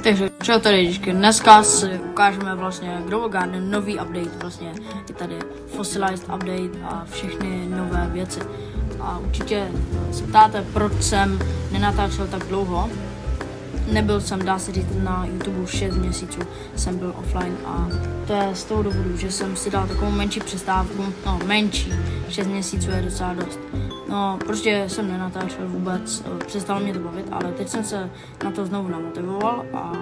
Takže čau tady, díky. Dneska si ukážeme vlastně Grow Garden, nový update, vlastně je tady Fossilized update a všechny nové věci. A určitě se ptáte, proč jsem nenatáčel tak dlouho. Nebyl jsem, dá se říct, na YouTube 6 měsíců, jsem byl offline a to je z toho důvodu, že jsem si dal takovou menší přestávku, no menší, 6 měsíců je docela dost. No, prostě jsem nenatáčel vůbec, přestalo mě to bavit, ale teď jsem se na to znovu namotivoval a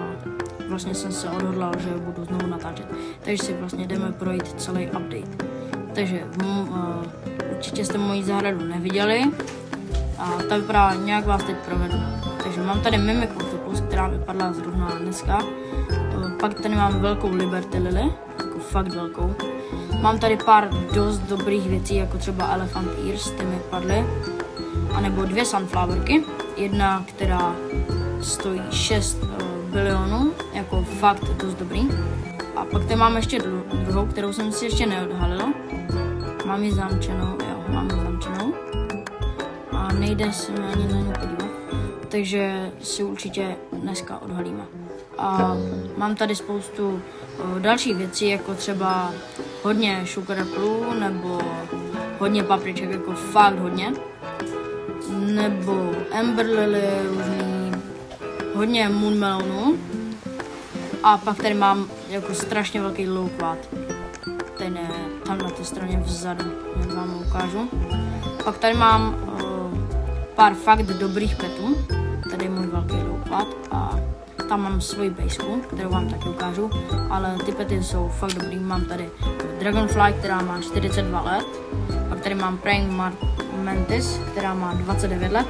vlastně jsem se odhodlal, že budu znovu natáčet. Takže si vlastně jdeme projít celý update. Takže určitě jste moji zahradu neviděli a ta vypadá, nějak vás teď provedu. Takže mám tady Mimic Octopus, která vypadla zrovna dneska. Pak tady mám velkou Liberty Lily, jako fakt velkou. Mám tady pár dost dobrých věcí, jako třeba Elephant Ears, ty mi padly. A nebo dvě Sunflowerky, jedna, která stojí 6 bilionů, jako fakt dost dobrý. A pak tady mám ještě druhou, kterou jsem si ještě neodhalil. Mám ji zamčenou, jo, mám ji zamčenou. A nejde se mi ani na ní podívat. Takže si určitě dneska odhalíme. A mám tady spoustu dalších věcí, jako třeba hodně sugar apple, nebo hodně papriček, jako fakt hodně. Nebo amber lily, různý, hodně moon melonů. A pak tady mám jako strašně velký loquat. Ten je tam na té straně vzadu, jak vám ho ukážu. Pak tady mám pár fakt dobrých petů. Tady je můj velký loquat a tam mám svoji baseku, kterou vám taky ukážu, ale ty pety jsou fakt dobrý. Mám tady Dragonfly, která má 42 let, pak tady mám Praying Mantis, která má 29 let.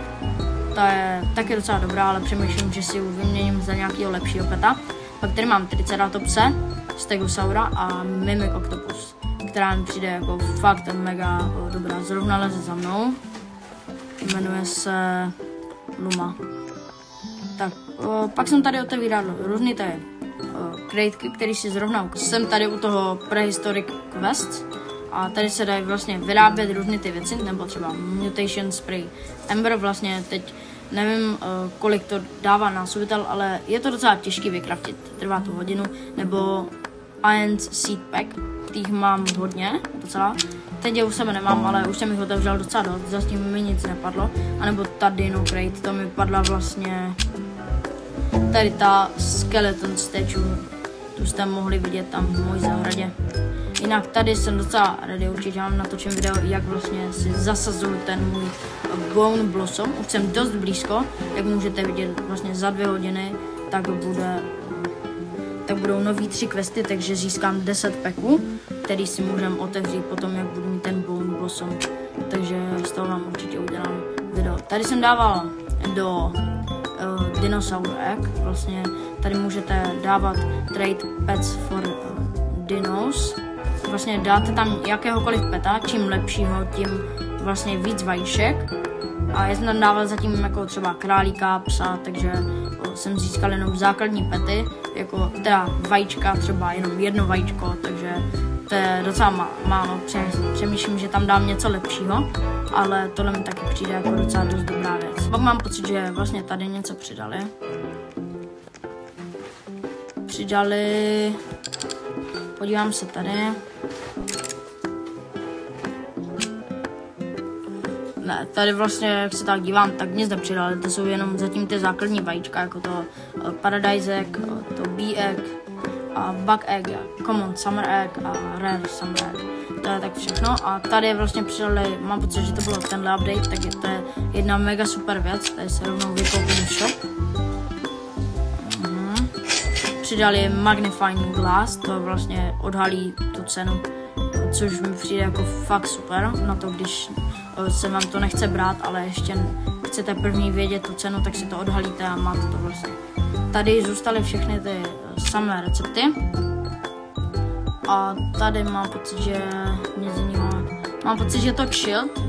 Ta je taky docela dobrá, ale přemýšlím, že si ji vyměním za nějakého lepšího peta. Pak tady mám Triceratopse, Stegosaura a Mimic Octopus, která mi přijde jako fakt mega dobrá. Zrovna leze za mnou, jmenuje se Luma. Tak, pak jsem tady otevíral různý ty kratky, který si zrovna ukázal. Jsem tady u toho Prehistoric Quest a tady se dají vlastně vyrábět různé ty věci, nebo třeba Mutation Spray Ember, vlastně teď nevím, kolik to dává násobitel, ale je to docela těžký vykraftit, trvá to hodinu, nebo Iron Seed Pack, těch mám hodně, docela. Teď je u sebe nemám, ale už jsem jich otevřel docela dost, zatím mi nic nepadlo. A nebo ta Dino Crate, to mi padla vlastně tady ta Skeleton Statue, tu jste mohli vidět tam v mojí zahradě. Jinak tady jsem docela ready, určitě vám natočím video, jak vlastně si zasazuju ten můj Bone Blossom. Už jsem dost blízko, jak můžete vidět vlastně za 2 hodiny, tak budou nový 3 questy, takže získám 10 packů, který si můžeme otevřít potom, jak budu mít ten Bone Blossom. Takže z toho vám určitě udělám video. Tady jsem dával do Dinosaur Egg, vlastně tady můžete dávat trade pets for dinos. Vlastně dáte tam jakéhokoliv peta, čím lepšího, tím vlastně víc vajíček. A já jsem tam dával zatím jako třeba králíka, psa, takže jsem získal jenom základní pety, jako teda vajíčka, třeba jenom jedno vajíčko, takže to je docela málo. Přemýšlím, že tam dám něco lepšího, ale tohle mi taky přijde jako docela dost dobrá věc. Pak mám pocit, že vlastně tady něco přidali, podívám se tady. Ne, tady vlastně, jak se tak dívám, tak nic nepřidali, to jsou jenom zatím ty základní vajíčka, jako to Paradise Egg, to Bee Egg a Bug Egg, Common Summer Egg a Rare Summer Egg. To je tak všechno a tady vlastně přidali, mám pocit, že to bylo tenhle update, tak to je jedna mega super věc, tady se rovnou vykoupím shop. Přidali Magnifying Glass, to vlastně odhalí tu cenu, což mi přijde jako fakt super na to, když se vám to nechce brát, ale ještě chcete první vědět tu cenu, tak si to odhalíte a máte to vlastně. Tady zůstaly všechny ty samé recepty a tady mám pocit, že nic jiného. Mám pocit, že to Chilled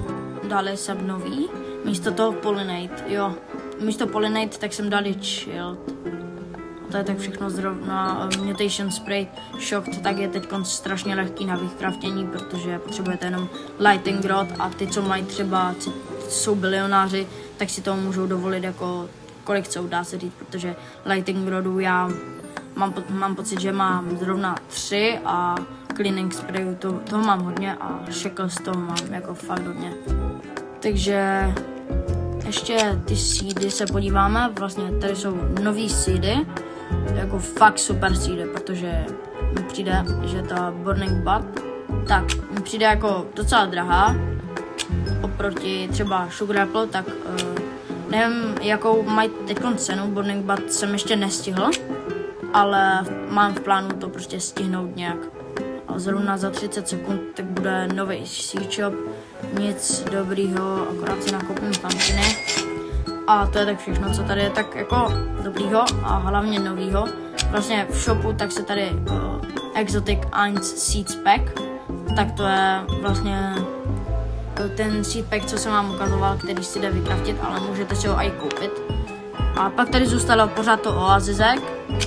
dali sem nový, místo toho Pollinate, jo, místo Pollinate tak jsem dali Chilled. To je tak všechno zrovna. Mutation Spray Shocked, tak je teď strašně lehký na vykraftění, protože potřebujete jenom Lightning Rod a ty, co mají třeba, jsou bilionáři, tak si to můžou dovolit jako kolik chcou, dá se říct, protože Lighting Rodů já mám pocit, že mám zrovna 3 a Cleaning Sprayu toho mám hodně a Shackles toho mám jako fakt hodně. Takže ještě ty seedy se podíváme, vlastně tady jsou nový seedy, jako fakt super seedy, protože mi přijde, že ta Burning Bud, tak mi přijde jako docela drahá, oproti třeba Sugar Apple, tak nevím, jakou mají teď cenu, Burning Bud jsem ještě nestihl, ale mám v plánu to prostě stihnout nějak. A zrovna za 30 sekund tak bude nový seed shop, nic dobrýho, akorát si nakoupím pumpkiny. A to je tak všechno, co tady je tak jako dobrýho a hlavně novýho. Vlastně v shopu tak se tady Exotic 1 Seeds Pack, tak to je vlastně ten seed pack, co jsem vám ukazoval, který si jde vykraftit, ale můžete si ho i koupit. A pak tady zůstalo pořád to oazizek,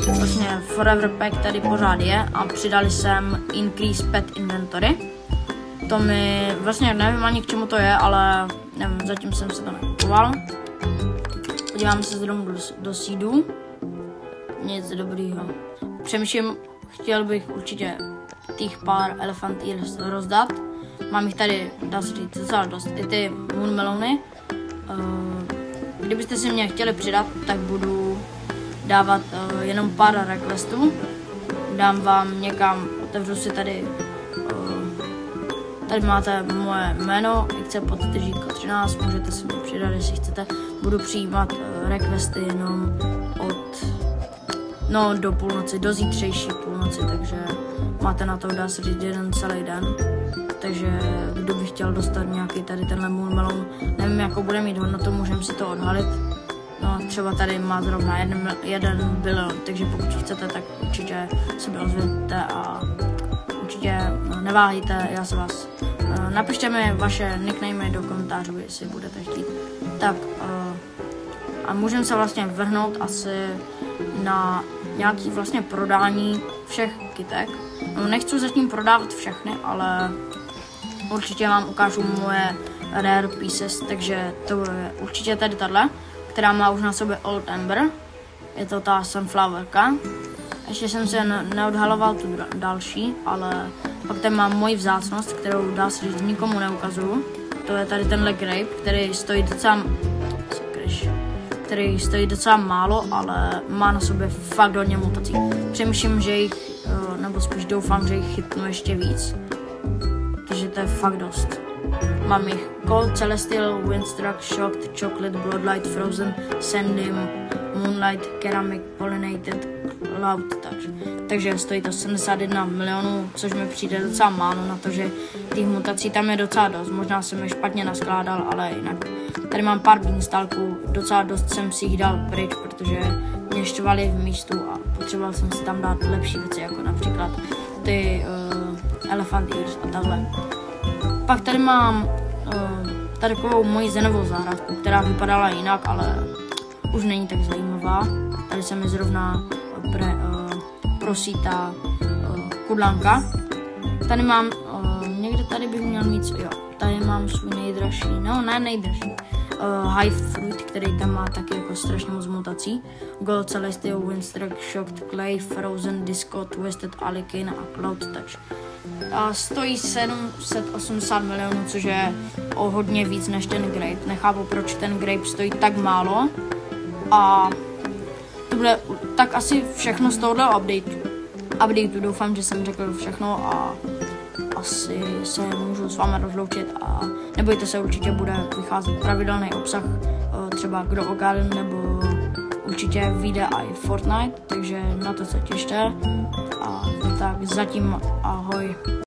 vlastně Forever Pack tady pořád je a přidali jsem Increase Pet Inventory. To mi vlastně nevím ani k čemu to je, ale nevím, zatím jsem se to nekupoval. Podíváme se zrovna do seedů. Nic dobrýho. Přemýšlím, chtěl bych určitě těch pár Elephant Ears rozdat. Mám jich tady, dá se říct, docela dost. I ty Moonmelony. Kdybyste si mě chtěli přidat, tak budu dávat jenom pár requestů. Dám vám někam, otevřu si tady, tady máte moje jméno, XC_13, můžete si mě přidat, jestli chcete. Budu přijímat requesty jenom do půlnoci, do zítřejší půlnoci, takže máte na to, dá se říct, jeden celý den. Takže kdo by chtěl dostat nějaký tady tenhle Moonmelon, nevím, jakou bude mít hodnotu, můžeme si to odhalit. No, třeba tady má zrovna 1 bilion, takže pokud chcete, tak určitě se ozvěte a určitě neváhejte, já se vás. Napište mi vaše nicknamy do komentářů, jestli budete chtít. Tak a můžeme se vlastně vrhnout asi na nějaký vlastně prodání všech kytek. No, nechci zatím prodávat všechny, ale určitě vám ukážu moje rare pieces, takže to je určitě tady tahle, která má už na sobě Old Ember. Je to ta Sunflowerka. Ještě jsem se neodhaloval tu další, ale pak tady mám moji vzácnost, kterou dá se říct nikomu neukazuju. To je tady tenhle grape, který stojí docela málo, ale má na sobě fakt hodně mutací. Přemýšlím, že jich, nebo spíš doufám, že jich chytnu ještě víc. Takže to je fakt dost. Mám jich Cold, Celestial, Windstruck, Shocked, Chocolate, Bloodlight, Frozen, Sandy, Moonlight, Ceramic, Pollinated, Cloud Touch. Takže stojí to 71 milionů, což mi přijde docela málo na to, že těch mutací tam je docela dost. Možná jsem je špatně naskládal, ale jinak. Tady mám pár beanstalků, docela dost jsem si jich dal pryč, protože mě štvali v místu a potřeboval jsem si tam dát lepší věci, jako například ty Elephant Ears a takhle. Pak tady mám tady takovou moji zenovou zahrádku, která vypadala jinak, ale už není tak zajímavá. Tady se mi zrovna prosítá kudlanka. Tady mám, někde tady bych měl mít, jo, tady mám svůj nejdražší, nejdražší. High Fruit, který tam má taky jako strašně moc mutací. Gold, Celestial, Windstruck, Shocked, Clay, Frozen, Disco, Twisted, Alikin a Cloud Touch. A stojí 780 milionů, což je o hodně víc než ten grape. Nechápu, proč ten grape stojí tak málo. A to bude tak asi všechno z tohohle updateu. Doufám, že jsem řekl všechno a asi se můžu s vámi rozloučit a nebojte se, určitě bude vycházet pravidelný obsah, třeba Grow Garden, nebo určitě vyjde i Fortnite, takže na to se těšte a tak zatím ahoj.